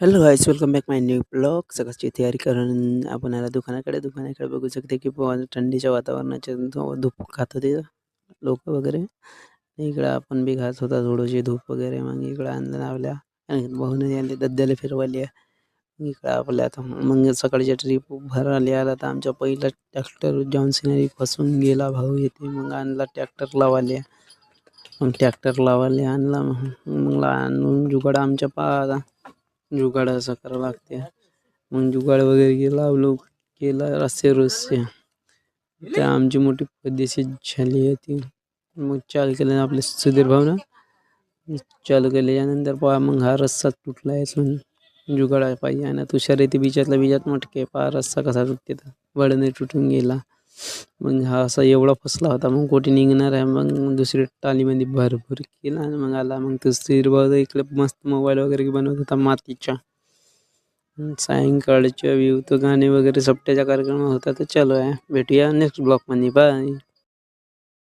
Hello guys, welcome back माय new blog. सकाळची तयारी करून आपण आला दुकानाकडे बघू शकते की थंडीच्या वातावरणाचे धूप खात होते लोक वगैरे. इकडं आपण बी खात होता थोडीशी धूप वगैरे. मग इकडं आणलं आपल्या भाऊने आणले दद्याला फिरवाली आहे. इकडं आपल्या आता मग सकाळच्या ट्रीप भरायला आला तर आमच्या पहिला ट्रॅक्टर जॉन्सनरी फसून गेला. भाऊ येते मग आणला ट्रॅक्टर लावाले. मग ट्रॅक्टर लावाले आणला. मग आणून जुगाड आमच्या जुगाड असं करावं लागते. मग जुगाड वगैरे लावलो केला रस्से त्या आमची मोठी पद्धतशीर झाली आहे ती. मग चालू केलं आपले सुधीर भाऊ ना. चालू केल्यानंतर मग हा रस्सा तुटला यातून जुगाड पाहिजे आणि तुषार येते बिजात मोठके रस्सा कसा तुटते तर वडने तुटून गेला. मग हा असा एवढा फसला होता. मग कोठी निघणार आहे. मग दुसरी टालीमध्ये भरपूर केला आणि मग आला. मग तो सुधीर भाऊ इकडे मस्त मोबाईल वगैरे बनवत होता मातीच्या. सायंकाळच्या व्ह्यू तो गाणे वगैरे सप्त्याचा कार्यक्रम होता तर चालू आहे. भेटूया नेक्स्ट ब्लॉगमध्ये. बाय.